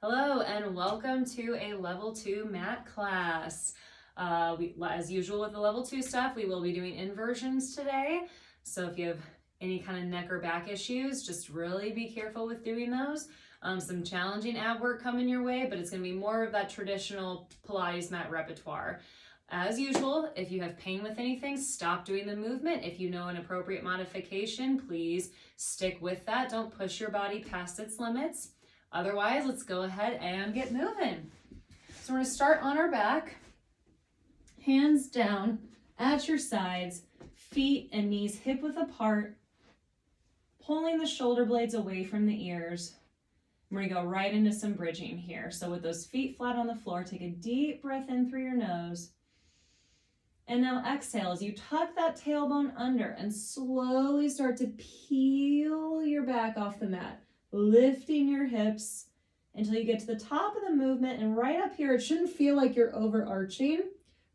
Hello and welcome to a level 2 mat class. As usual with the level 2 stuff, we will be doing inversions today. So if you have any kind of neck or back issues, just really be careful with doing those. Some challenging ab work coming your way, but it's going to be more of that traditional Pilates mat repertoire. As usual, if you have pain with anything, stop doing the movement. If you know an appropriate modification, please stick with that. Don't push your body past its limits. Otherwise, let's go ahead and get moving. So we're going to start on our back, hands down at your sides, feet and knees hip-width apart, pulling the shoulder blades away from the ears. We're going to go right into some bridging here. So with those feet flat on the floor, take a deep breath in through your nose. And now exhale as you tuck that tailbone under and slowly start to peel your back off the mat, lifting your hips until you get to the top of the movement. And right up here, it shouldn't feel like you're overarching.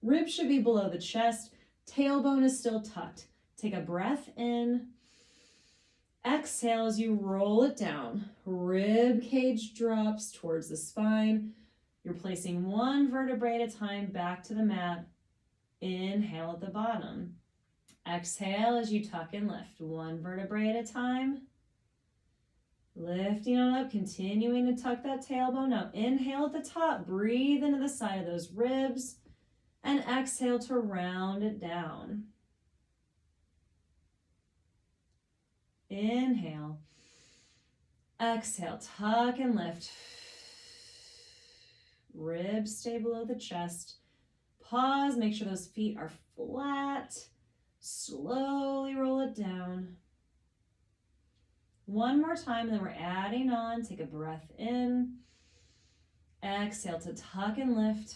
Ribs should be below the chest. Tailbone is still tucked. Take a breath in. Exhale as you roll it down. Rib cage drops towards the spine. You're placing one vertebrae at a time back to the mat. Inhale at the bottom. Exhale as you tuck and lift. One vertebrae at a time. Lifting on up, continuing to tuck that tailbone. Now inhale at the top, breathe into the side of those ribs, and exhale to round it down. Inhale. Exhale, tuck and lift. Ribs stay below the chest. Pause, make sure those feet are flat. Slowly roll it down. One more time, and then we're adding on. Take a breath in. Exhale to tuck and lift.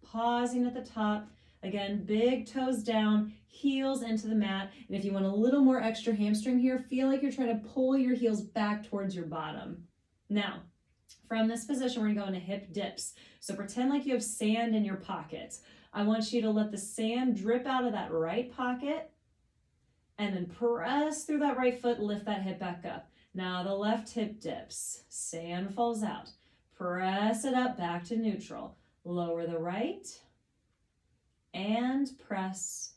Pausing at the top. Again, big toes down, heels into the mat. And if you want a little more extra hamstring here, feel like you're trying to pull your heels back towards your bottom. Now, from this position, we're going to go into hip dips. So pretend like you have sand in your pocket. I want you to let the sand drip out of that right pocket. And then press through that right foot, lift that hip back up. Now the left hip dips, sand falls out. Press it up back to neutral. Lower the right and press.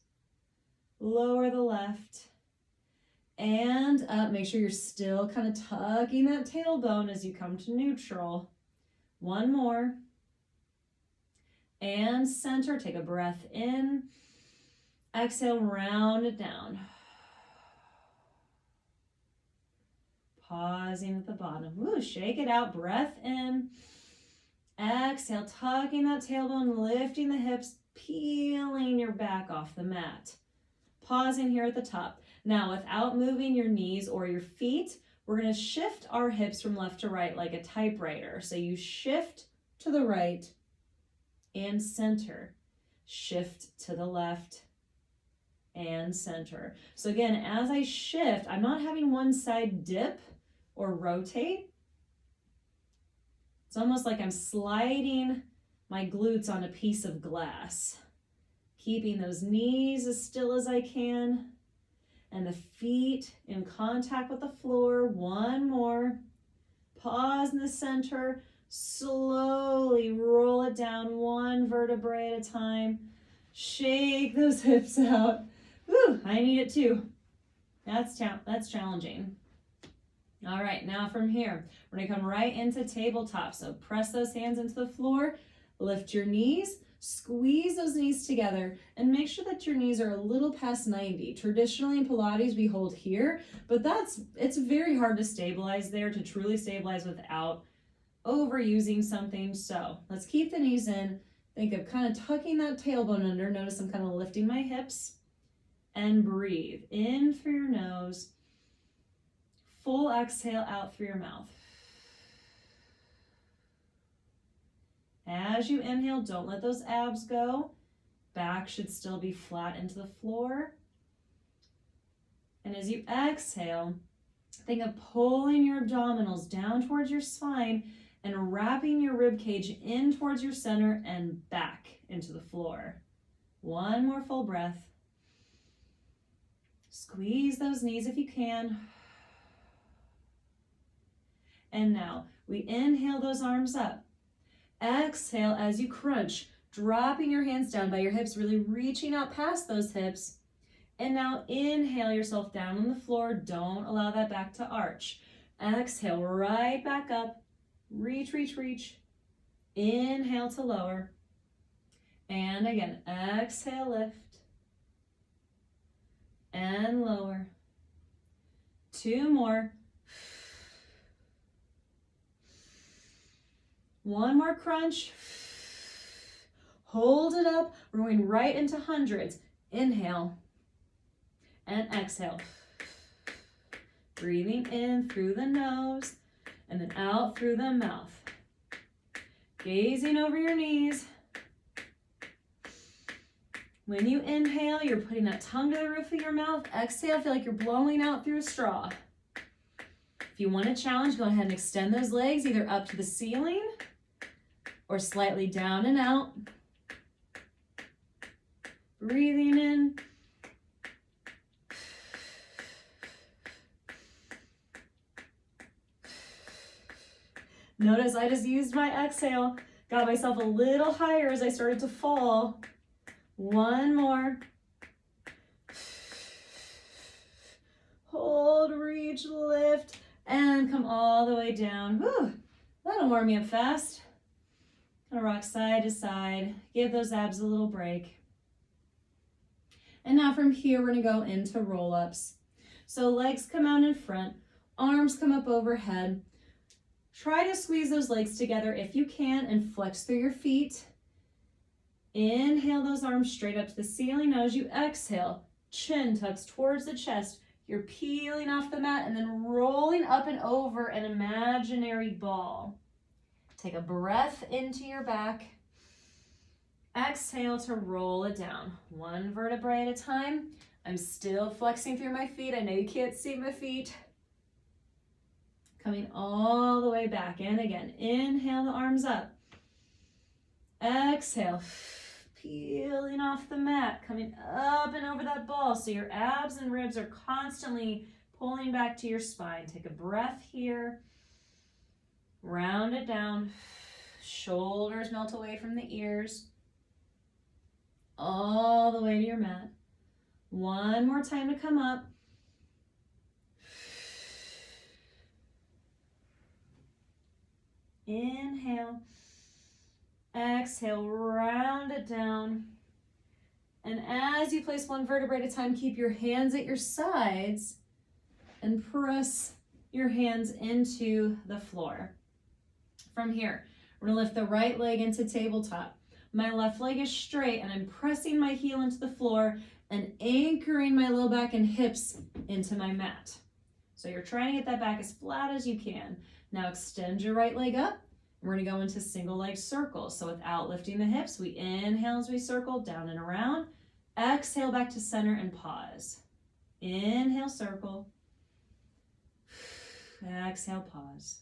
Lower the left and up. Make sure you're still kind of tucking that tailbone as you come to neutral. One more. And center, take a breath in. Exhale, round it down. Pausing at the bottom. Woo, shake it out. Breath in. Exhale, tucking that tailbone, lifting the hips, peeling your back off the mat. Pausing here at the top. Now, without moving your knees or your feet, we're going to shift our hips from left to right like a typewriter. So you shift to the right and center. Shift to the left and center. So again, as I shift, I'm not having one side dip or rotate. It's almost like I'm sliding my glutes on a piece of glass, keeping those knees as still as I can and the feet in contact with the floor. One more. Pause in the center. Slowly roll it down one vertebrae at a time. Shake those hips out. Whew, I need it too. That's challenging. All right, now from here, we're gonna come right into tabletop. So press those hands into the floor, lift your knees, squeeze those knees together, and make sure that your knees are a little past 90. Traditionally in Pilates, we hold here, but it's very hard to stabilize there, to truly stabilize without overusing something. So let's keep the knees in. Think of kind of tucking that tailbone under. Notice I'm kind of lifting my hips. And breathe in through your nose. Full exhale out through your mouth. As you inhale, don't let those abs go. Back should still be flat into the floor. And as you exhale, think of pulling your abdominals down towards your spine and wrapping your rib cage in towards your center and back into the floor. One more full breath. Squeeze those knees if you can. And now we inhale those arms up. Exhale as you crunch, dropping your hands down by your hips, really reaching out past those hips. And now inhale yourself down on the floor. Don't allow that back to arch. Exhale, right back up. Reach, reach, reach. Inhale to lower. And again, exhale, lift. And lower. 2 more. 1 more crunch. Hold it up. We're going right into hundreds. Inhale. And exhale. Breathing in through the nose and then out through the mouth. Gazing over your knees. When you inhale, you're putting that tongue to the roof of your mouth. Exhale, feel like you're blowing out through a straw. If you want a challenge, go ahead and extend those legs either up to the ceiling or slightly down and out. Breathing in. Notice I just used my exhale, got myself a little higher as I started to fall. 1 more. Hold, reach, lift, and come all the way down. Whew, that'll warm you up fast. Kind of rock side to side. Give those abs a little break. And now from here, we're gonna go into roll-ups. So legs come out in front, arms come up overhead. Try to squeeze those legs together if you can and flex through your feet. Inhale those arms straight up to the ceiling. Now as you exhale, chin tucks towards the chest. You're peeling off the mat and then rolling up and over an imaginary ball. Take a breath into your back. Exhale to roll it down. 1 vertebrae at a time. I'm still flexing through my feet. I know you can't see my feet. Coming all the way back. And again, inhale the arms up. Exhale, peeling off the mat, coming up and over that ball. So your abs and ribs are constantly pulling back to your spine. Take a breath here. Round it down. Shoulders melt away from the ears. All the way to your mat. 1 more time to come up. Inhale, exhale, round it down. And as you place 1 vertebrae at a time, keep your hands at your sides and press your hands into the floor. From here, we're gonna lift the right leg into tabletop. My left leg is straight and I'm pressing my heel into the floor and anchoring my low back and hips into my mat. So you're trying to get that back as flat as you can. Now extend your right leg up. We're going to go into single leg circles. So without lifting the hips, we inhale as we circle down and around. Exhale back to center and pause. Inhale, circle. Exhale, pause.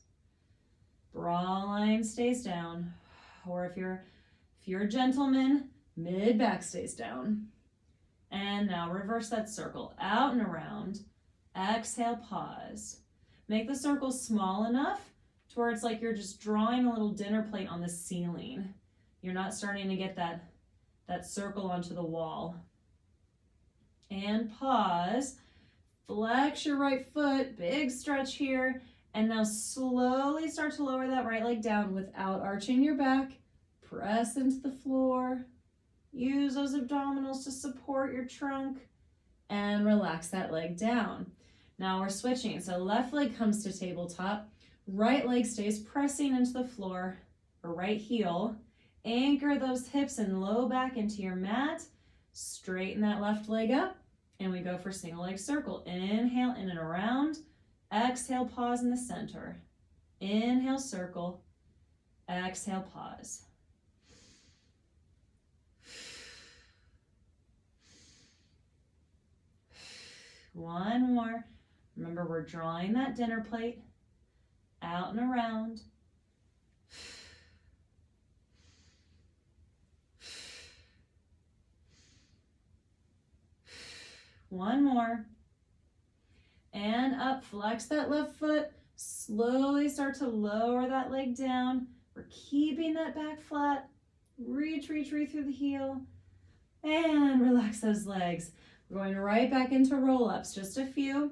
Bra line stays down. Or if you're a gentleman, mid back stays down. And now reverse that circle out and around. Exhale, pause. Make the circle small enough to where it's like you're just drawing a little dinner plate on the ceiling. You're not starting to get that circle onto the wall. And pause. Flex your right foot, big stretch here. And now slowly start to lower that right leg down without arching your back. Press into the floor. Use those abdominals to support your trunk. And relax that leg down. Now we're switching. So left leg comes to tabletop. Right leg stays pressing into the floor, or right heel. Anchor those hips and low back into your mat. Straighten that left leg up. And we go for single leg circle. Inhale, in and around. Exhale, pause in the center. Inhale, circle. Exhale, pause. One more. Remember, we're drawing that dinner plate out and around. One more. And up, flex that left foot, Slowly start to lower that leg down. We're keeping that back flat. Reach, reach, reach through the heel. And relax those legs. We're going right back into roll-ups, just a few.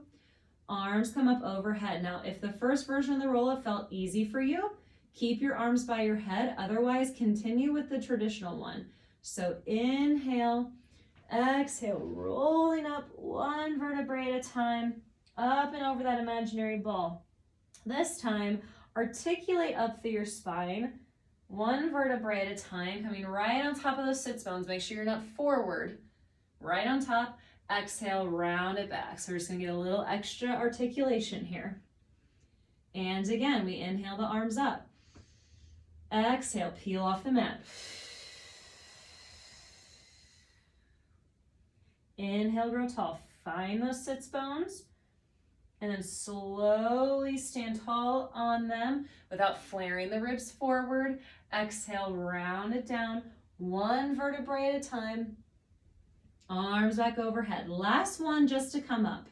Arms come up overhead. Now, if the first version of the roll-up felt easy for you, keep your arms by your head. Otherwise, continue with the traditional one. So inhale, exhale, rolling up one vertebrae at a time, up and over that imaginary ball. This time, articulate up through your spine, one vertebrae at a time, coming right on top of those sits bones. Make sure you're not forward, right on top. Exhale, round it back. So we're just gonna get a little extra articulation here. And again, we inhale the arms up. Exhale, peel off the mat. Inhale, grow tall. Find those sits bones. And then slowly stand tall on them without flaring the ribs forward. Exhale, round it down, one vertebrae at a time. Arms back overhead. Last one just to come up.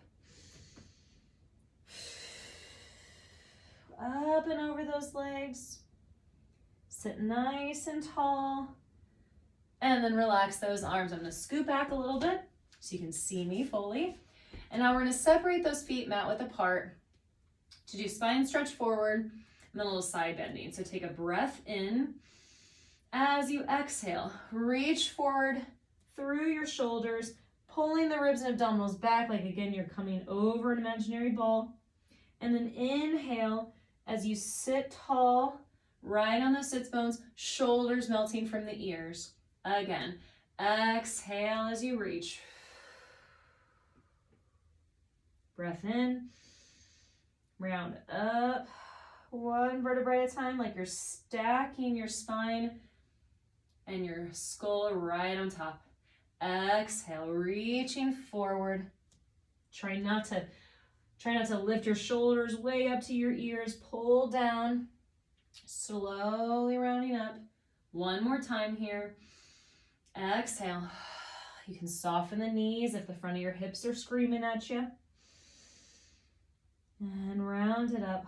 Up and over those legs. Sit nice and tall. And then relax those arms. I'm going to scoot back a little bit so you can see me fully. And now we're going to separate those feet mat width apart to do spine stretch forward and then a little side bending. So take a breath in. As you exhale, reach forward through your shoulders, pulling the ribs and abdominals back like, again, you're coming over an imaginary ball. And then inhale as you sit tall, right on those sits bones, shoulders melting from the ears. Again, exhale as you reach. Breath in, round up, one vertebrae at a time, like you're stacking your spine and your skull right on top. Exhale, reaching forward. Try not to lift your shoulders way up to your ears. Pull down, slowly rounding up. One more time here. Exhale. You can soften the knees if the front of your hips are screaming at you. And round it up.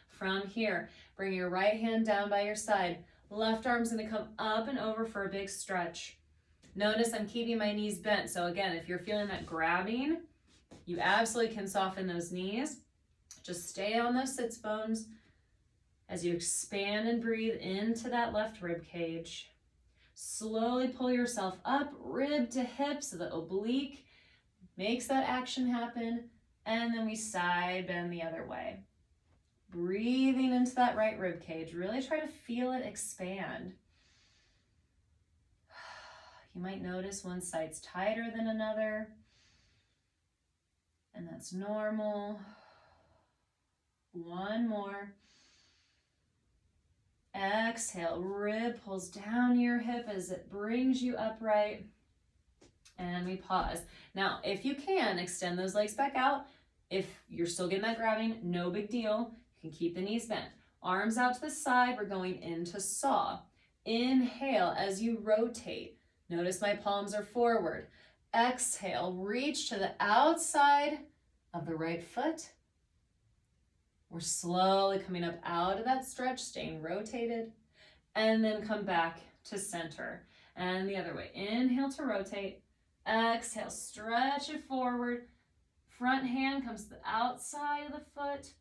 From here, bring your right hand down by your side. Left arm's gonna come up and over for a big stretch. Notice I'm keeping my knees bent. So again, if you're feeling that grabbing, you absolutely can soften those knees. Just stay on those sits bones as you expand and breathe into that left rib cage. Slowly pull yourself up, rib to hip, so the oblique makes that action happen, and then we side bend the other way. Breathing into that right rib cage. Really try to feel it expand. You might notice one side's tighter than another, and that's normal. One more. Exhale, rib pulls down your hip as it brings you upright. And we pause. Now, if you can, extend those legs back out. If you're still getting that grabbing, no big deal. You can keep the knees bent. Arms out to the side, we're going into saw. Inhale as you rotate. Notice my palms are forward. Exhale, reach to the outside of the right foot. We're slowly coming up out of that stretch, staying rotated, and then come back to center. And the other way. Inhale to rotate. Exhale, stretch it forward. Front hand comes to the outside of the foot.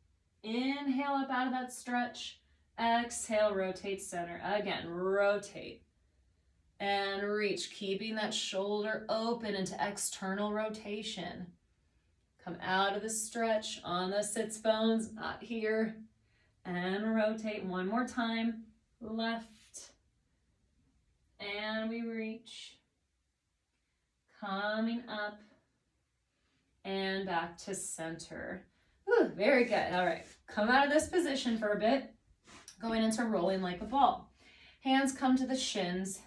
Inhale up out of that stretch. Exhale, rotate center. Again, rotate. And reach, keeping that shoulder open into external rotation. Come out of the stretch on the sits bones, not here. And rotate one more time. Left. And we reach. Coming up. And back to center. Ooh, very good. All right. Come out of this position for a bit. Going into rolling like a ball. Hands come to the shins.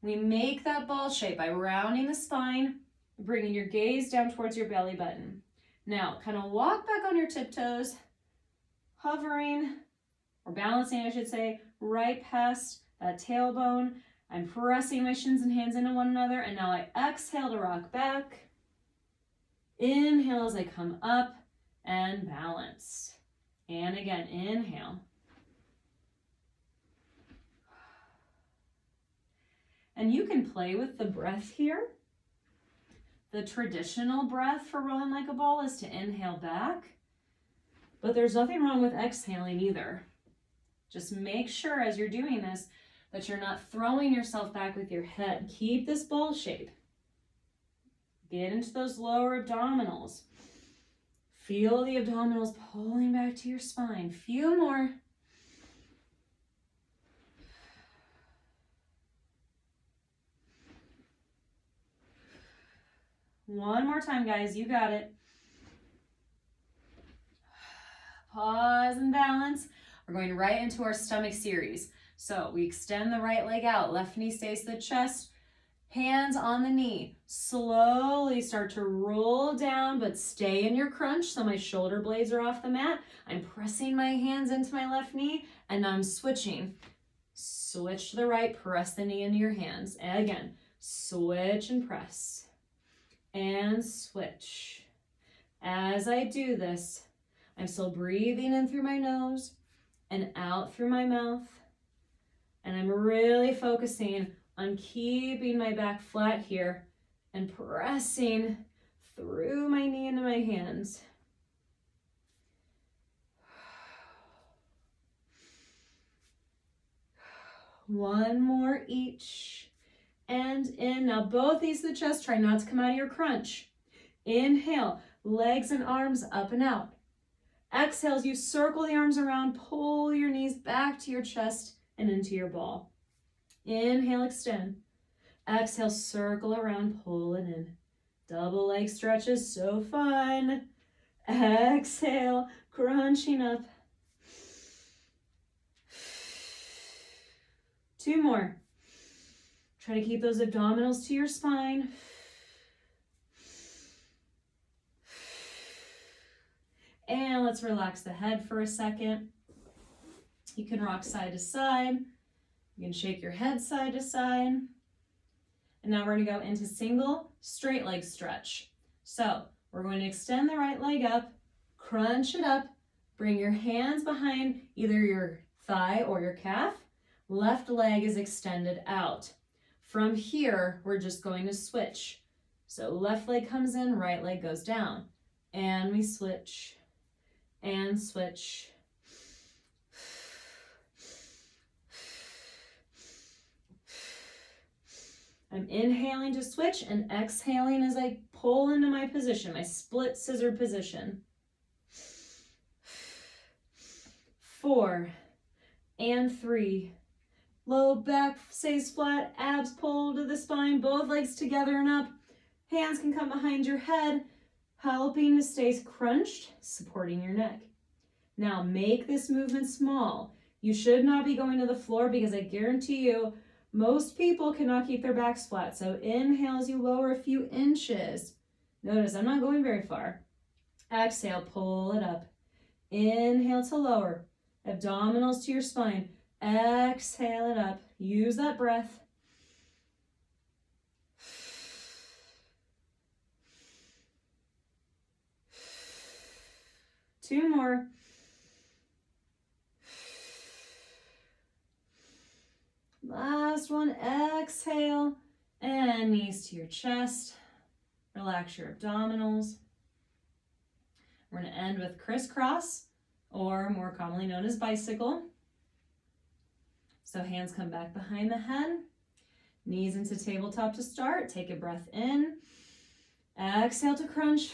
We make that ball shape by rounding the spine, bringing your gaze down towards your belly button. Now, kind of walk back on your tiptoes, hovering, or balancing, I should say, right past that tailbone. I'm pressing my shins and hands into one another, and now I exhale to rock back. Inhale as I come up and balance. And again, inhale. And you can play with the breath here. The traditional breath for rolling like a ball is to inhale back, but there's nothing wrong with exhaling either. Just make sure as you're doing this that you're not throwing yourself back with your head. Keep this ball shape. Get into those lower abdominals. Feel the abdominals pulling back to your spine. Few more. One more time, guys. You got it. Pause and balance. We're going right into our stomach series. So we extend the right leg out. Left knee stays to the chest. Hands on the knee. Slowly start to roll down, but stay in your crunch so my shoulder blades are off the mat. I'm pressing my hands into my left knee, and I'm switching. Switch to the right, press the knee into your hands. And again, switch and press. And switch. As I do this, I'm still breathing in through my nose and out through my mouth. And I'm really focusing on keeping my back flat here and pressing through my knee into my hands. One more each. And in. Now both these to the chest. Try not to come out of your crunch. Inhale, legs and arms up and out. Exhale as you circle the arms around, pull your knees back to your chest and into your ball. Inhale, extend. Exhale, circle around, pull it in. Double leg stretches, so fun. Exhale, crunching up. 2 more. Try to keep those abdominals to your spine. And let's relax the head for a second. You can rock side to side. You can shake your head side to side. And now we're going to go into single straight leg stretch. So we're going to extend the right leg up, crunch it up, bring your hands behind either your thigh or your calf. Left leg is extended out. From here, we're just going to switch. So left leg comes in, right leg goes down. And we switch. And switch. I'm inhaling to switch and exhaling as I pull into my position, my split scissor position. 4 and 3. Low back stays flat, abs pull to the spine, both legs together and up. Hands can come behind your head, helping to stay crunched, supporting your neck. Now make this movement small. You should not be going to the floor because I guarantee you, most people cannot keep their backs flat. So inhale as you lower a few inches. Notice I'm not going very far. Exhale, pull it up. Inhale to lower. Abdominals to your spine. Exhale it up. Use that breath. Two more. Last one, exhale, and knees to your chest. Relax your abdominals. We're going to end with crisscross, or more commonly known as bicycle. So hands come back behind the head, knees into tabletop to start. Take a breath in, exhale to crunch.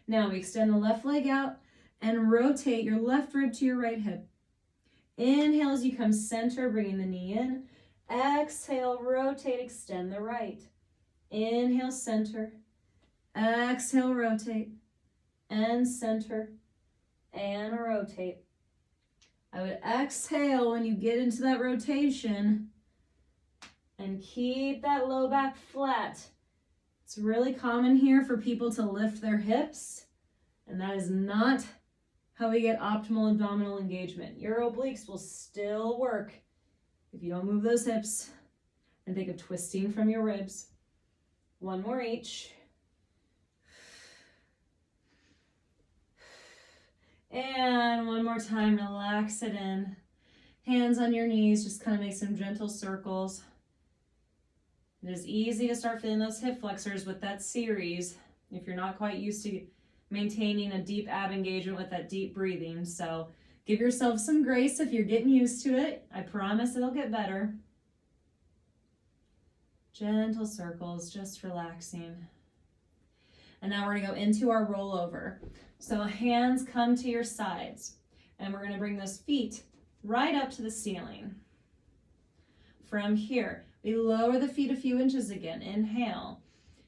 Now we extend the left leg out and rotate your left rib to your right hip. Inhale as you come center, bringing the knee in. Exhale, rotate, extend the right. Inhale, center. Exhale, rotate. And center. And rotate. I would exhale when you get into that rotation. And keep that low back flat. It's really common here for people to lift their hips. And that is not how we get optimal abdominal engagement. Your obliques will still work if you don't move those hips. And think of twisting from your ribs. One more each. time, relax it in. Hands on your knees, just kind of make some gentle circles. It is easy to start feeling those hip flexors with that series if you're not quite used to maintaining a deep ab engagement with that deep breathing. So give yourself some grace if you're getting used to it. I promise it'll get better. Gentle circles, just relaxing. And now we're going to go into our rollover. So hands come to your sides, and we're going to bring those feet right up to the ceiling. From here, we lower the feet a few inches again. Inhale.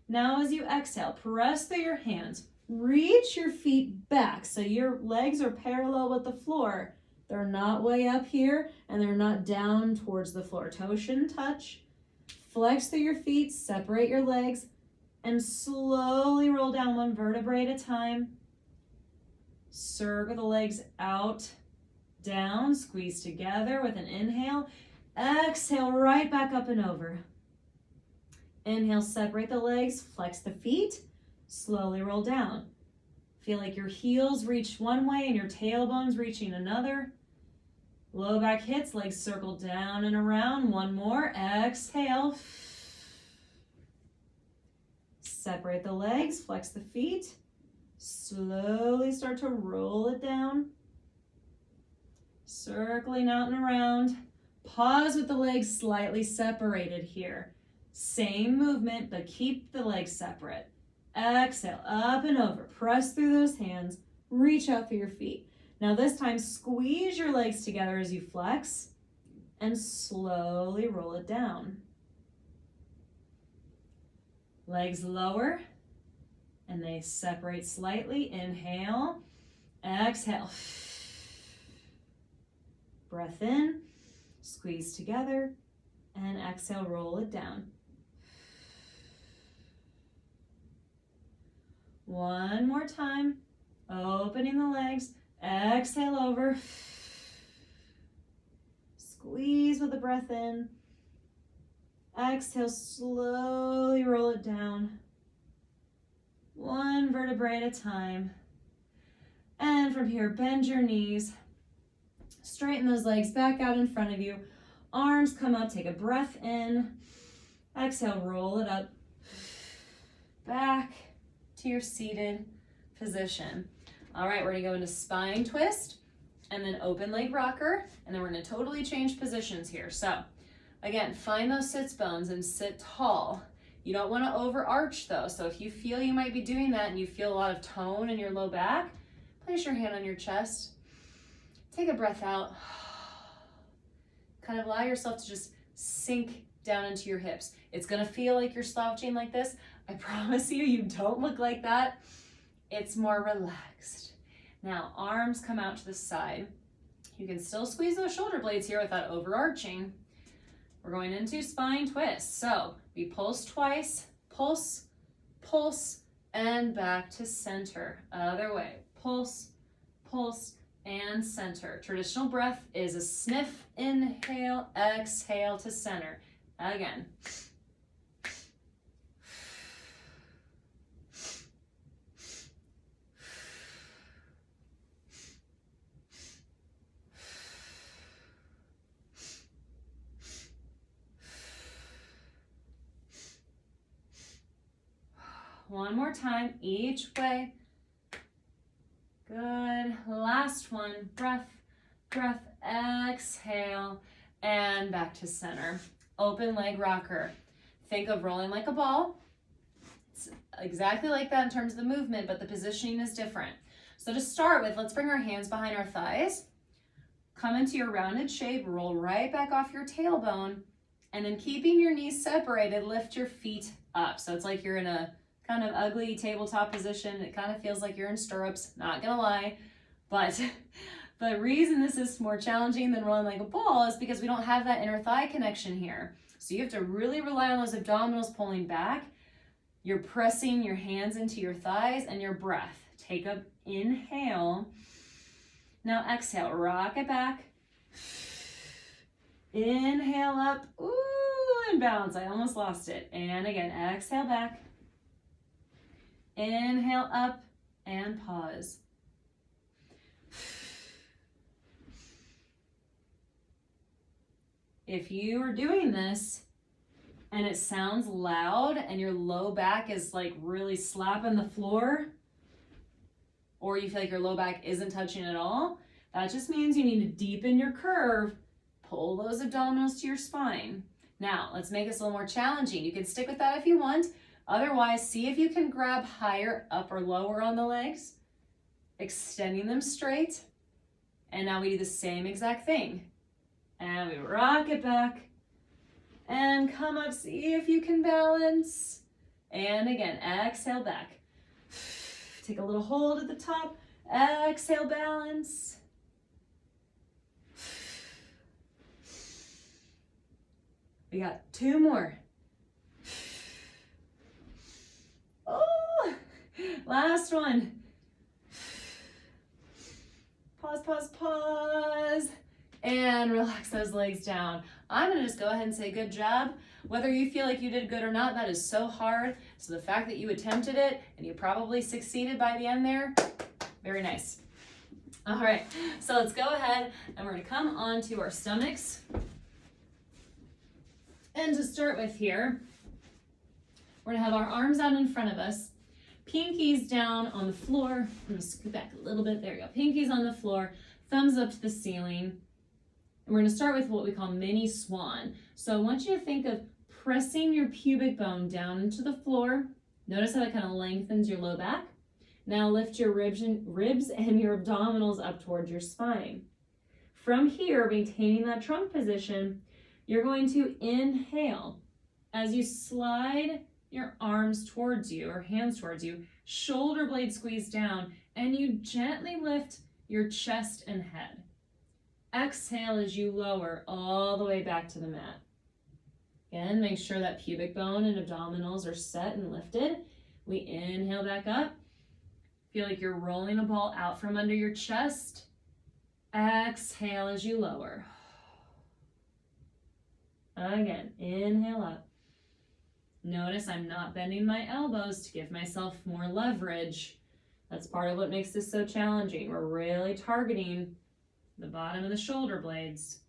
Now as you exhale, press through your hands. Reach your feet back so your legs are parallel with the floor. They're not way up here, and they're not down towards the floor. Toes shouldn't touch. Flex through your feet, separate your legs, and slowly roll down one vertebrae at a time. Circle the legs out, down, squeeze together with an inhale. Exhale, right back up and over. Inhale, separate the legs, flex the feet, slowly roll down. Feel like your heels reach one way and your tailbone's reaching another. Low back hits, legs circle down and around. One more, exhale. Separate the legs, flex the feet. Slowly start to roll it down. Circling out and around. Pause with the legs slightly separated here. Same movement, but keep the legs separate. Exhale, up and over. Press through those hands. Reach out for your feet. Now this time, squeeze your legs together as you flex and slowly roll it down. Legs lower and they separate slightly. Inhale, exhale. Breath in, squeeze together, and exhale, roll it down. One more time, opening the legs, exhale over. Squeeze with the breath in. Exhale, slowly roll it down. One vertebrae at a time. And from here, bend your knees. Straighten those legs back out in front of you. Arms come up, take a breath in. Exhale, roll it up. Back to your seated position. All right, we're gonna go into spine twist and then open leg rocker, and then we're gonna totally change positions here. So again, find those sits bones and sit tall. You don't wanna overarch though. So if you feel you might be doing that and you feel a lot of tone in your low back, place your hand on your chest. Take a breath out. Kind of allow yourself to just sink down into your hips. It's gonna feel like you're slouching like this. I promise you, you don't look like that. It's more relaxed. Now, arms come out to the side. You can still squeeze those shoulder blades here without overarching. We're going into spine twist. So we pulse twice, pulse, pulse, and back to center. Other way, pulse, pulse, and center. Traditional breath is a sniff, inhale, exhale to center. Again. One more time, each way. Good. Last one. Breath, breath, exhale, and back to center. Open leg rocker. Think of rolling like a ball. It's exactly like that in terms of the movement, but the positioning is different. So to start with, let's bring our hands behind our thighs. Come into your rounded shape, roll right back off your tailbone, and then keeping your knees separated, lift your feet up. So it's like you're in a kind of ugly tabletop position. It kind of feels like you're in stirrups, not gonna lie. But the reason this is more challenging than rolling like a ball is because we don't have that inner thigh connection here. So you have to really rely on those abdominals pulling back. You're pressing your hands into your thighs and your breath. Take a inhale. Now exhale, rock it back. Inhale up, ooh, and bounce. I almost lost it. And again, exhale back. Inhale up and pause. if you are doing this and it sounds loud and your low back is like really slapping the floor, or you feel like your low back isn't touching at all, that just means you need to deepen your curve, pull those abdominals to your spine. Now, let's make this a little more challenging. You can stick with that if you want. Otherwise, see if you can grab higher, up or lower on the legs, extending them straight. And now we do the same exact thing. And we rock it back and come up, see if you can balance. And again, exhale back. Take a little hold at the top, exhale, balance. We got 2 more. Oh, last one. Pause, pause, pause, and relax those legs down. I'm gonna just go ahead and say good job. Whether you feel like you did good or not, that is so hard. So the fact that you attempted it and you probably succeeded by the end there, very nice. All right, so let's go ahead and we're gonna come onto our stomachs. And to start with here, we're gonna have our arms out in front of us, pinkies down on the floor. I'm gonna scoot back a little bit, there we go. Pinkies on the floor, thumbs up to the ceiling. And we're gonna start with what we call mini swan. So I want you to think of pressing your pubic bone down into the floor. Notice how that kind of lengthens your low back. Now lift your ribs and your abdominals up towards your spine. From here, maintaining that trunk position, you're going to inhale as you slide your arms towards you or hands towards you, shoulder blades squeeze down, and you gently lift your chest and head. Exhale as you lower all the way back to the mat. Again, make sure that pubic bone and abdominals are set and lifted. We inhale back up. Feel like you're rolling a ball out from under your chest. Exhale as you lower. Again, inhale up. Notice I'm not bending my elbows to give myself more leverage. That's part of what makes this so challenging. We're really targeting the bottom of the shoulder blades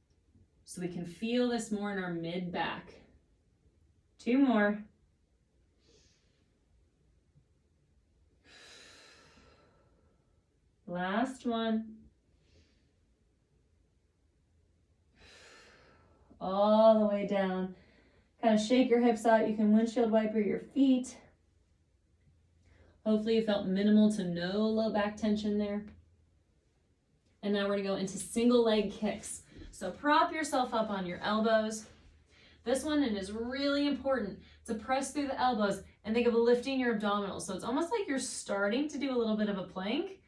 so we can feel this more in our mid-back. 2 more. Last one. All the way down. Kind of shake your hips out. You can windshield wiper your feet. Hopefully you felt minimal to no low back tension there. And now we're gonna go into single leg kicks. So prop yourself up on your elbows. This one, it is really important to press through the elbows and think of lifting your abdominals. So it's almost like you're starting to do a little bit of a plank.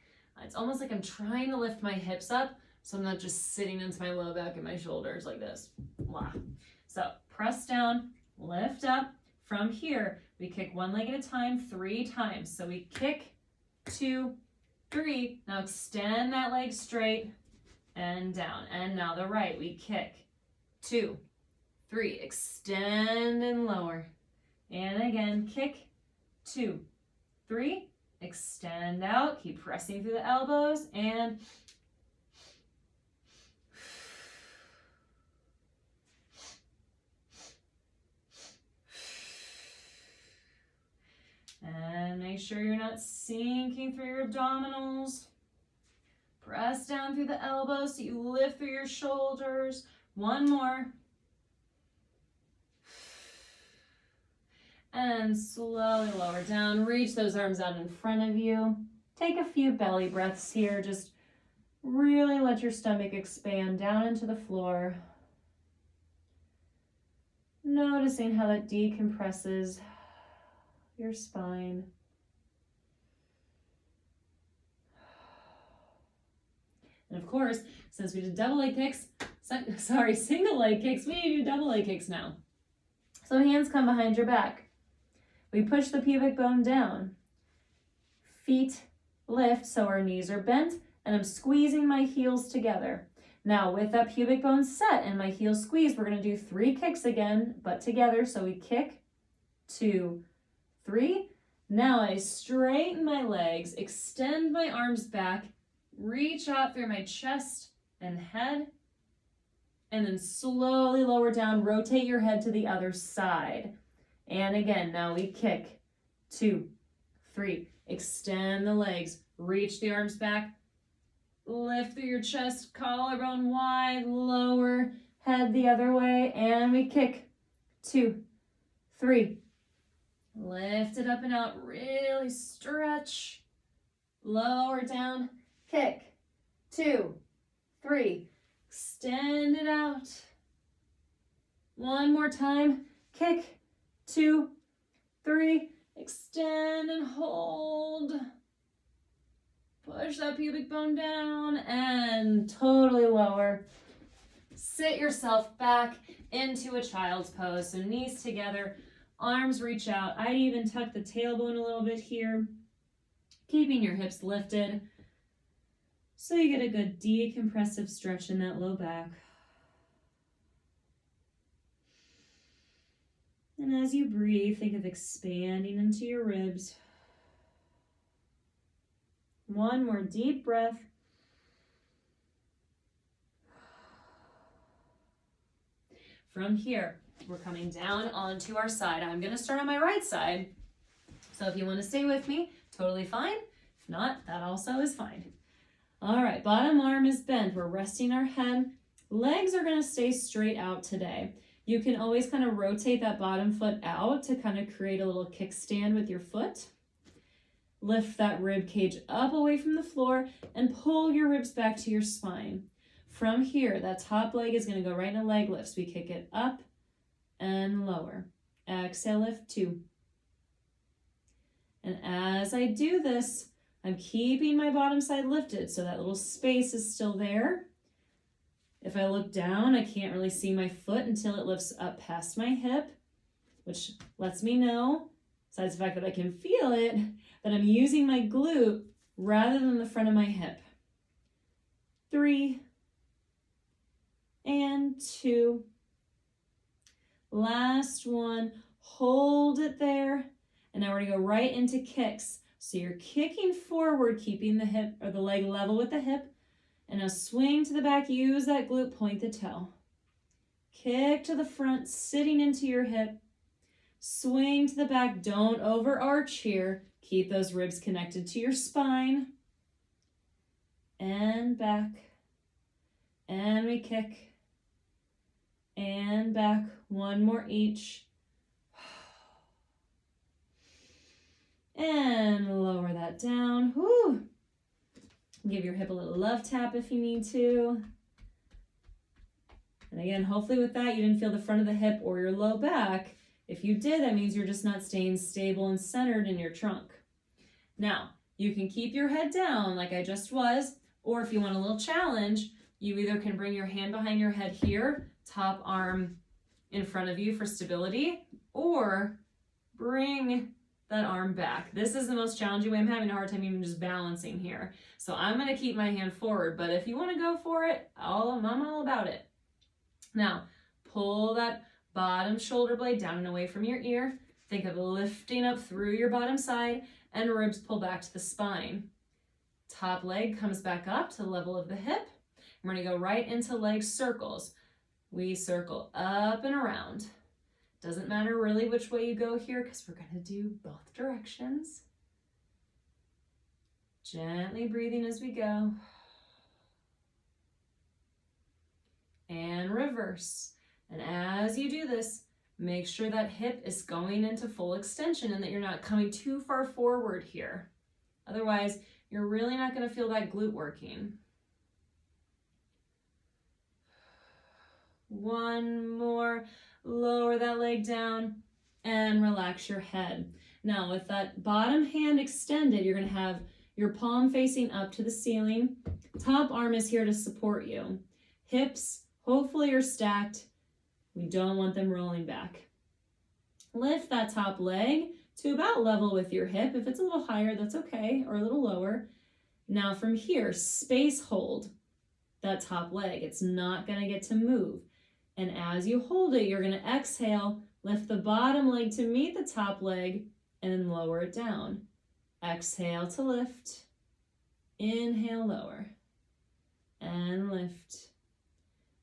It's almost like I'm trying to lift my hips up so I'm not just sitting into my low back and my shoulders like this. Wow. So press down, lift up. From here, we kick 1 leg at a time 3 times. So we kick, 2, 3. Now extend that leg straight and down. And now the right, we kick, 2, 3. Extend and lower. And again, kick, 2, 3. Extend out. Keep pressing through the elbows and make sure you're not sinking through your abdominals. Press down through the elbows so you lift through your shoulders. 1 more. And slowly lower down. Reach those arms out in front of you. Take a few belly breaths here. Just really let your stomach expand down into the floor. Noticing how that decompresses your spine. And of course, since we did single leg kicks, we need to do double leg kicks now. So hands come behind your back. We push the pubic bone down. Feet lift so our knees are bent, and I'm squeezing my heels together. Now with that pubic bone set and my heels squeezed, we're going to do 3 kicks again, but together. So we kick, 2, 3. Now I straighten my legs, extend my arms back, reach out through my chest and head, and then slowly lower down, rotate your head to the other side. And again, now we kick, 2, 3, extend the legs, reach the arms back, lift through your chest, collarbone wide, lower, head the other way, and we kick, 2, 3, lift it up and out, really stretch, lower down, kick, 2, 3, extend it out, one more time, kick, 2, 3, extend and hold, push that pubic bone down and totally lower. Sit yourself back into a child's pose. So knees together, arms reach out. I'd even tuck the tailbone a little bit here, keeping your hips lifted so you get a good decompressive stretch in that low back. And as you breathe, think of expanding into your ribs. One more deep breath. From here, we're coming down onto our side. I'm going to start on my right side. So if you want to stay with me, totally fine. If not, that also is fine. All right, bottom arm is bent. We're resting our head. Legs are going to stay straight out today. You can always kind of rotate that bottom foot out to kind of create a little kickstand with your foot. Lift that rib cage up away from the floor and pull your ribs back to your spine. From here, that top leg is going to go right into leg lifts. We kick it up and lower. Exhale, lift, 2. And as I do this, I'm keeping my bottom side lifted so that little space is still there. If I look down, I can't really see my foot until it lifts up past my hip, which lets me know, besides the fact that I can feel it, that I'm using my glute rather than the front of my hip. 3 and 2. Last one, hold it there. And now we're gonna go right into kicks. So you're kicking forward, keeping the hip or the leg level with the hip. And now swing to the back, use that glute, point the toe. Kick to the front, sitting into your hip. Swing to the back, don't overarch here. Keep those ribs connected to your spine. And back. And we kick. And back, one more each. And lower that down. Whew. Give your hip a little love tap if you need to. And again, hopefully with that, you didn't feel the front of the hip or your low back. If you did, that means you're just not staying stable and centered in your trunk. Now, you can keep your head down like I just was, or if you want a little challenge, you either can bring your hand behind your head here, top arm in front of you for stability, or bring that arm back. This is the most challenging way. I'm having a hard time even just balancing here. So I'm going to keep my hand forward, but if you want to go for it, I'm all about it. Now, pull that bottom shoulder blade down and away from your ear. Think of lifting up through your bottom side and ribs pull back to the spine. Top leg comes back up to the level of the hip. We're going to go right into leg circles. We circle up and around. Doesn't matter really which way you go here because we're going to do both directions. Gently breathing as we go. And reverse. And as you do this, make sure that hip is going into full extension and that you're not coming too far forward here. Otherwise, you're really not going to feel that glute working. One more. Lower that leg down and relax your head. Now, with that bottom hand extended, you're going to have your palm facing up to the ceiling. Top arm is here to support you. Hips, hopefully, are stacked. We don't want them rolling back. Lift that top leg to about level with your hip. If it's a little higher, that's okay, or a little lower. Now from here, space hold that top leg. It's not going to get to move. And as you hold it, you're going to exhale, lift the bottom leg to meet the top leg, and then lower it down. Exhale to lift. Inhale, lower. And lift.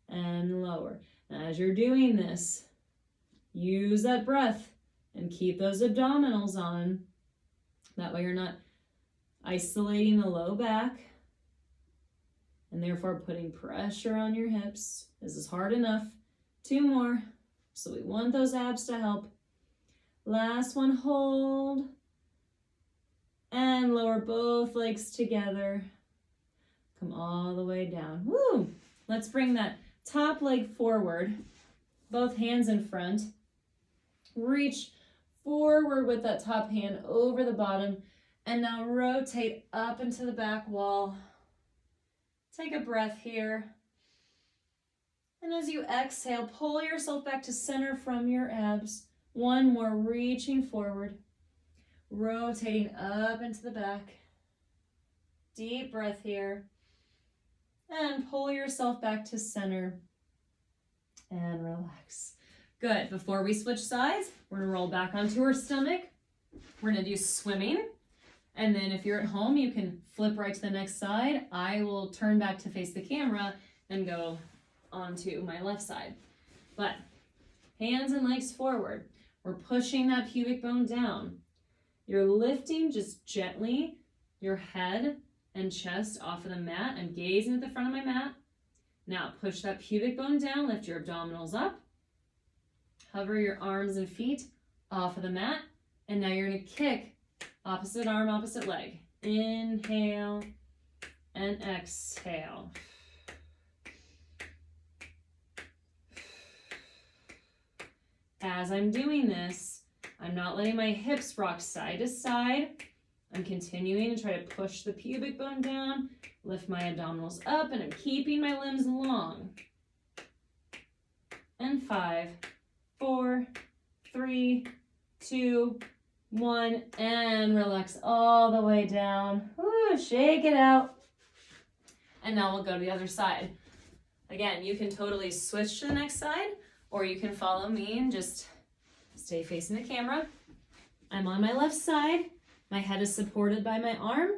and lower. As you're doing this, use that breath and keep those abdominals on. That way you're not isolating the low back and therefore putting pressure on your hips. This is hard enough. 2 more. So we want those abs to help. Last one, hold. And lower both legs together. Come all the way down. Woo! Let's bring that top leg forward. Both hands in front. Reach forward with that top hand over the bottom. And now rotate up into the back wall. Take a breath here. And as you exhale, pull yourself back to center from your abs. 1 more, reaching forward. Rotating up into the back. Deep breath here. And pull yourself back to center. And relax. Good. Before we switch sides, we're going to roll back onto our stomach. We're going to do swimming. And then if you're at home, you can flip right to the next side. I will turn back to face the camera and go onto my left side. But hands and legs forward. We're pushing that pubic bone down. You're lifting just gently your head and chest off of the mat. I'm gazing at the front of my mat. Now push that pubic bone down, lift your abdominals up. Hover your arms and feet off of the mat. And now you're going to kick opposite arm, opposite leg. Inhale and exhale. As I'm doing this, I'm not letting my hips rock side to side. I'm continuing to try to push the pubic bone down, lift my abdominals up, and I'm keeping my limbs long. And 5, 4, 3, 2, 1, and relax all the way down. Woo, shake it out. And now we'll go to the other side. Again, you can totally switch to the next side, or you can follow me and just stay facing the camera. I'm on my left side. My head is supported by my arm.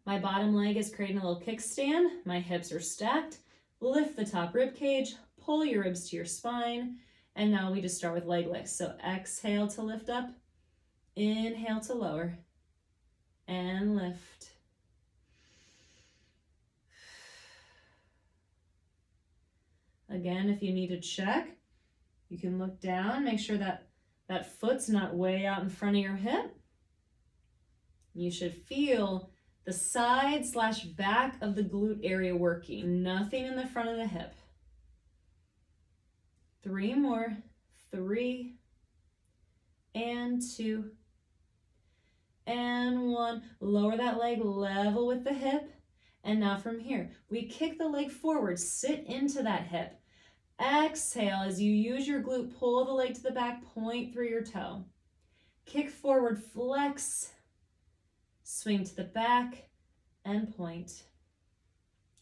My bottom leg is creating a little kickstand. My hips are stacked. Lift the top rib cage. Pull your ribs to your spine. And now we just start with leg lifts. So exhale to lift up. Inhale to lower. And lift. Again, if you need to check, you can look down, make sure that that foot's not way out in front of your hip. You should feel the side / back of the glute area working, nothing in the front of the hip. 3 more, 3, and 2, and 1. Lower that leg level with the hip. And now from here, we kick the leg forward, sit into that hip. Exhale as you use your glute, pull the leg to the back, point through your toe. Kick forward, flex, swing to the back, and point.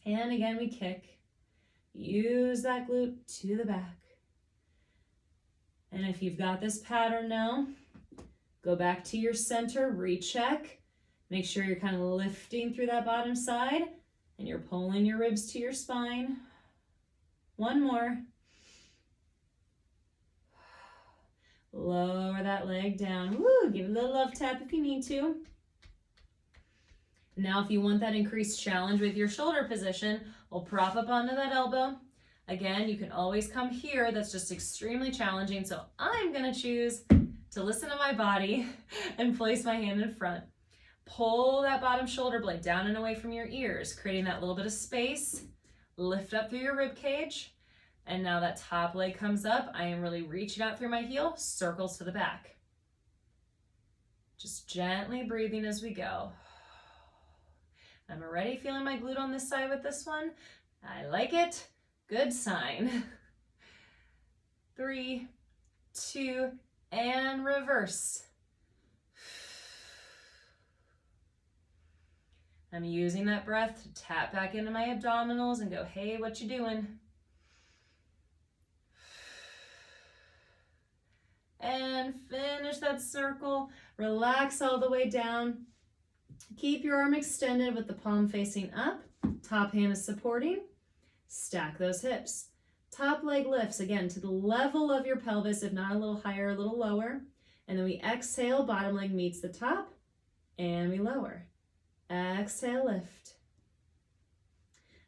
And again, we kick. Use that glute to the back. And if you've got this pattern now, go back to your center, recheck. Make sure you're kind of lifting through that bottom side and you're pulling your ribs to your spine. 1 more. Lower that leg down. Woo, give it a little love tap if you need to. Now, if you want that increased challenge with your shoulder position, we'll prop up onto that elbow. Again, you can always come here. That's just extremely challenging. So I'm going to choose to listen to my body and place my hand in front. Pull that bottom shoulder blade down and away from your ears, creating that little bit of space. Lift up through your rib cage. And now that top leg comes up. I am really reaching out through my heel, circles to the back. Just gently breathing as we go. I'm already feeling my glute on this side with this one. I like it. Good sign. 3, 2, and reverse. I'm using that breath to tap back into my abdominals and go, hey, what you doing? And finish that circle. Relax all the way down. Keep your arm extended with the palm facing up. Top hand is supporting. Stack those hips. Top leg lifts, again, to the level of your pelvis, if not a little higher, a little lower. And then we exhale, bottom leg meets the top, and we lower. Exhale, lift.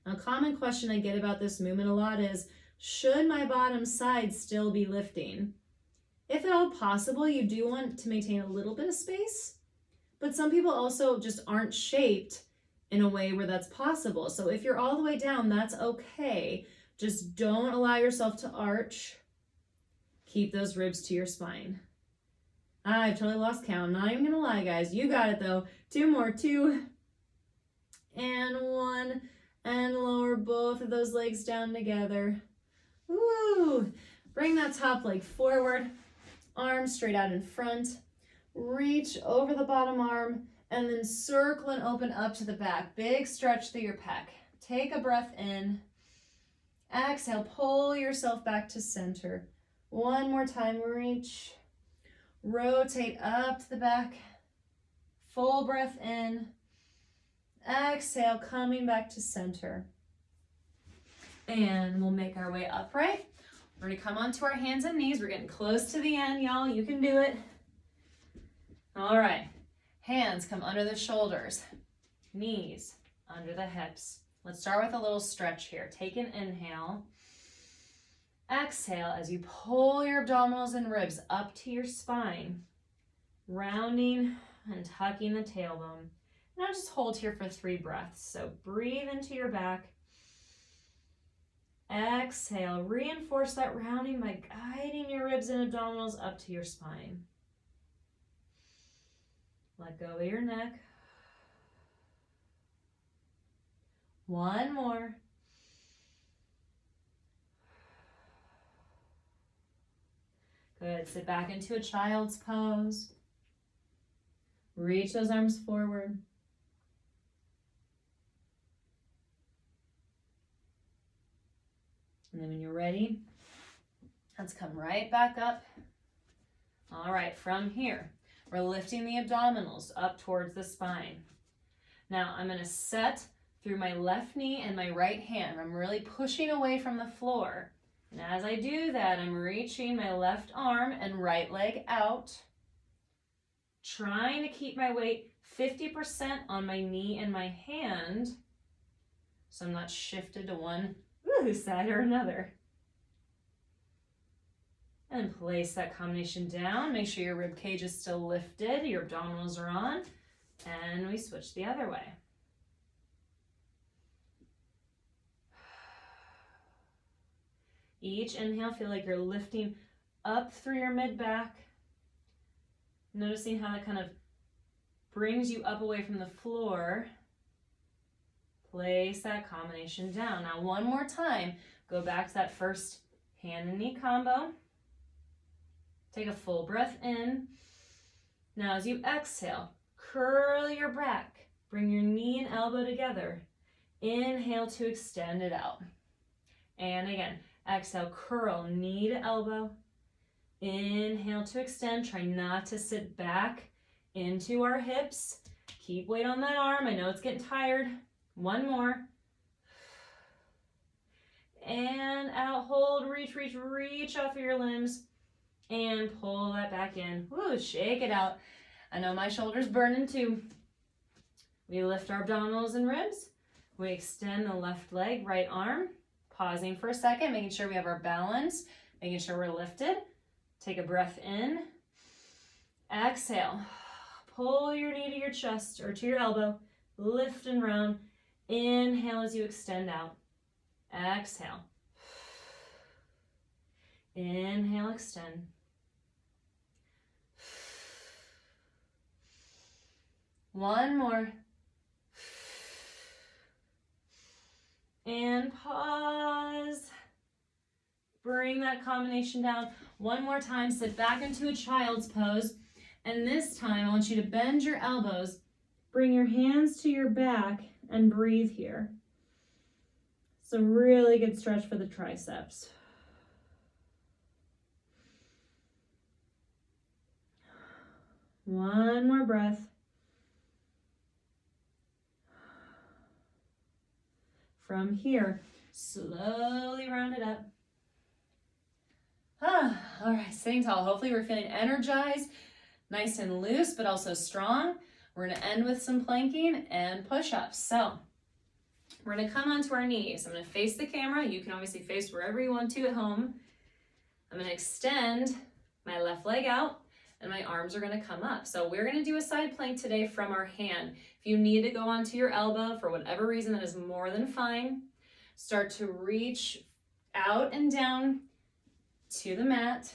Now, a common question I get about this movement a lot is, should my bottom side still be lifting? If at all possible, you do want to maintain a little bit of space, but some people also just aren't shaped in a way where that's possible. So if you're all the way down, that's okay. Just don't allow yourself to arch. Keep those ribs to your spine. I've totally lost count. Not even gonna lie, guys. You got it though. 2 more. 2 and 1. And lower both of those legs down together. Woo! Bring that top leg forward. Arms straight out in front. Reach over the bottom arm and then circle and open up to the back. Big stretch through your pec. Take a breath in. Exhale, pull yourself back to center. One more time, reach. Rotate up to the back. Full breath in. Exhale, coming back to center. And we'll make our way upright. We're gonna come onto our hands and knees. We're getting close to the end, y'all. You can do it. All right, hands come under the shoulders, knees under the hips. Let's start with a little stretch here. Take an inhale. Exhale as you pull your abdominals and ribs up to your spine, rounding and tucking the tailbone. Now just hold here for 3 breaths. So breathe into your back. Exhale, reinforce that rounding by guiding your ribs and abdominals up to your spine. Let go of your neck. 1 more. Good. Sit back into a child's pose. Reach those arms forward. And then when you're ready, let's come right back up. All right, from here, we're lifting the abdominals up towards the spine. Now I'm gonna set through my left knee and my right hand. I'm really pushing away from the floor. And as I do that, I'm reaching my left arm and right leg out, trying to keep my weight 50% on my knee and my hand, so I'm not shifted to one side or another. And place that combination down. Make sure your rib cage is still lifted, your abdominals are on, and we switch the other way. Each inhale, feel like you're lifting up through your mid-back, noticing how that kind of brings you up away from the floor. Place that combination down. Now one more time, go back to that first hand and knee combo. Take a full breath in. Now as you exhale, curl your back. Bring your knee and elbow together. Inhale to extend it out. And again, exhale, curl knee to elbow. Inhale to extend. Try not to sit back into our hips. Keep weight on that arm. I know it's getting tired. 1 more. And out, hold, reach, reach, reach out through your limbs. And pull that back in. Woo, shake it out. I know my shoulder's burning too. We lift our abdominals and ribs. We extend the left leg, right arm. Pausing for a second, making sure we have our balance, making sure we're lifted. Take a breath in. Exhale. Pull your knee to your chest or to your elbow. Lift and round. Inhale as you extend out. Exhale. Inhale, extend. One more. And pause. Bring that combination down. 1 more time, sit back into a child's pose. And this time, I want you to bend your elbows, bring your hands to your back, and breathe here. It's a really good stretch for the triceps. One more breath. From here, slowly round it up. All right, sitting tall. Hopefully we're feeling energized, nice and loose, but also strong. We're gonna end with some planking and push-ups. So we're gonna come onto our knees. I'm gonna face the camera. You can obviously face wherever you want to at home. I'm gonna extend my left leg out and my arms are gonna come up. So we're gonna do a side plank today from our hand. If you need to go onto your elbow for whatever reason, that is more than fine. Start to reach out and down to the mat.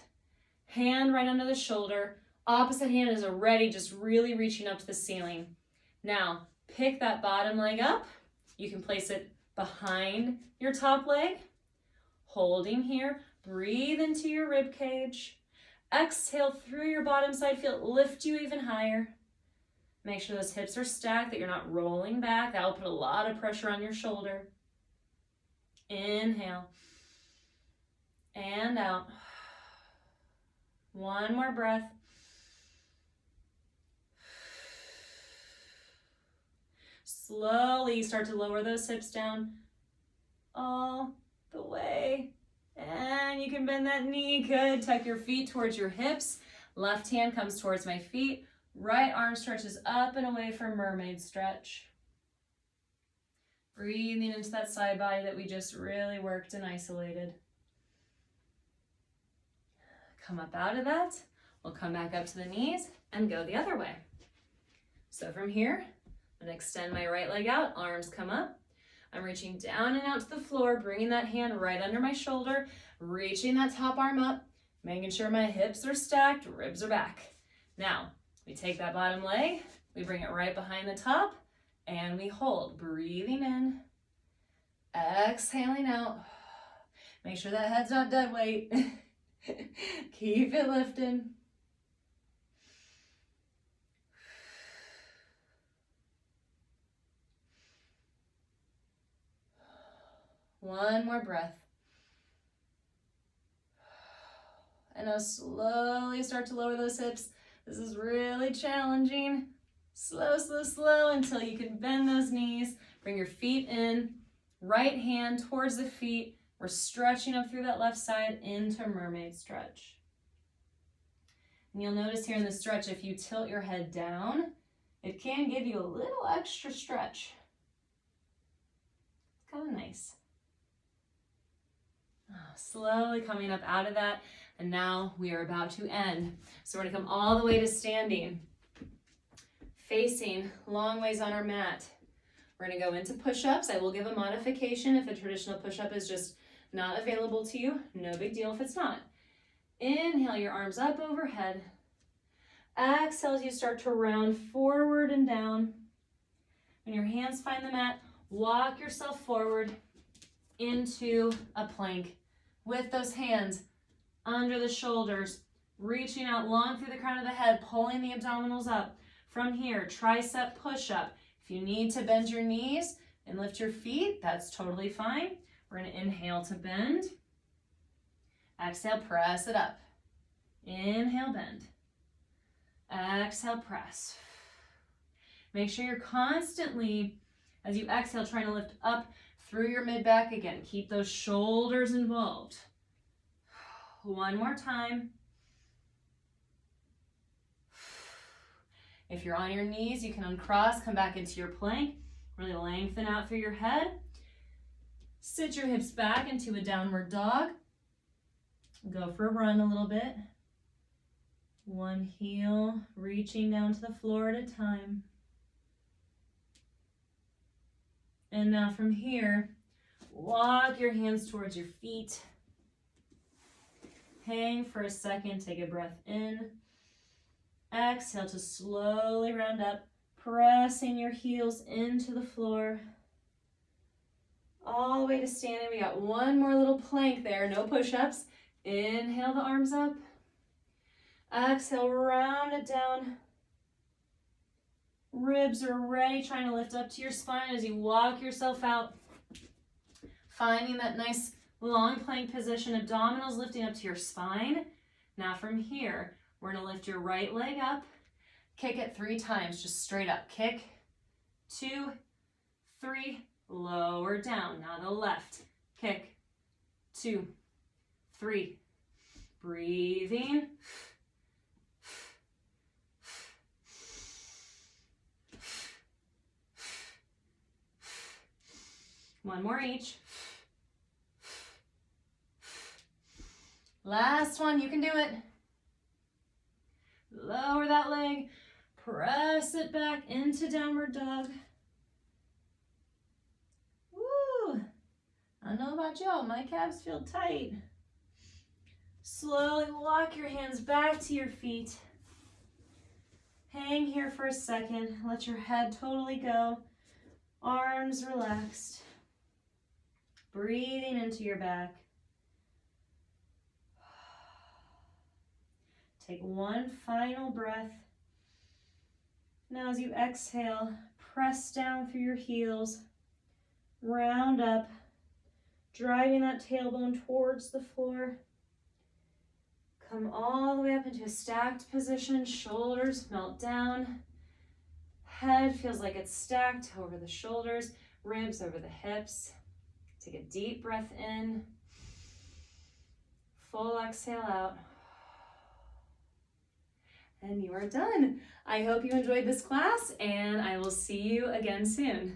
Hand right under the shoulder. Opposite hand is already just really reaching up to the ceiling. Now, pick that bottom leg up. You can place it behind your top leg. Holding here. Breathe into your rib cage. Exhale through your bottom side. Feel it lift you even higher. Make sure those hips are stacked, that you're not rolling back. That will put a lot of pressure on your shoulder. Inhale. And out. One more breath. Slowly start to lower those hips down all the way. And you can bend that knee. Good. Tuck your feet towards your hips. Left hand comes towards my feet. Right arm stretches up and away for mermaid stretch. Breathing into that side body that we just really worked and isolated. Come up out of that. We'll come back up to the knees and go the other way. So from here, I'm going to extend my right leg out, arms come up. I'm reaching down and out to the floor, bringing that hand right under my shoulder, reaching that top arm up, making sure my hips are stacked, ribs are back. Now, we take that bottom leg, we bring it right behind the top, and we hold, breathing in, exhaling out. Make sure that head's not dead weight. Keep it lifting. One more breath. And now slowly start to lower those hips. This is really challenging. Slow, slow, slow until you can bend those knees. Bring your feet in. Right hand towards the feet. We're stretching up through that left side into mermaid stretch. And you'll notice here in the stretch, if you tilt your head down, it can give you a little extra stretch. It's kind of nice. Slowly coming up out of that, and now we are about to end. So we're going to come all the way to standing, facing long ways on our mat. We're going to go into push-ups. I will give a modification if a traditional push-up is just not available to you. No big deal if it's not. Inhale your arms up overhead. Exhale as you start to round forward and down. When your hands find the mat, walk yourself forward into a plank with those hands under the shoulders, reaching out long through the crown of the head, pulling the abdominals up. From here, tricep push-up. If you need to bend your knees and lift your feet, that's totally fine. We're going to inhale to bend. Exhale, press it up. Inhale, bend. Exhale, press. Make sure you're constantly, as you exhale, trying to lift up through your mid-back again. Keep those shoulders involved. One more time. If you're on your knees, you can uncross, come back into your plank. Really lengthen out through your head. Sit your hips back into a downward dog. Go for a run a little bit. One heel reaching down to the floor at a time. And now from here, walk your hands towards your feet. Hang for a second, take a breath in. Exhale to slowly round up, pressing your heels into the floor. All the way to standing. We got one more little plank there, no push-ups. Inhale the arms up. Exhale, round it down. Ribs are ready, trying to lift up to your spine as you walk yourself out. Finding that nice long plank position, abdominals lifting up to your spine. Now from here, we're going to lift your right leg up. Kick it 3 times, just straight up. Kick, 2, 3, lower down. Now the left. Kick, 2, 3. Breathing. One more each. Last one, you can do it. Lower that leg, press it back into downward dog. Woo! I don't know about y'all, my calves feel tight. Slowly walk your hands back to your feet. Hang here for a second. Let your head totally go. Arms relaxed. Breathing into your back. Take one final breath. Now as you exhale, press down through your heels. Round up, driving that tailbone towards the floor. Come all the way up into a stacked position. Shoulders melt down. Head feels like it's stacked over the shoulders, ribs over the hips. Take a deep breath in. Full exhale out. And you are done. I hope you enjoyed this class, and I will see you again soon.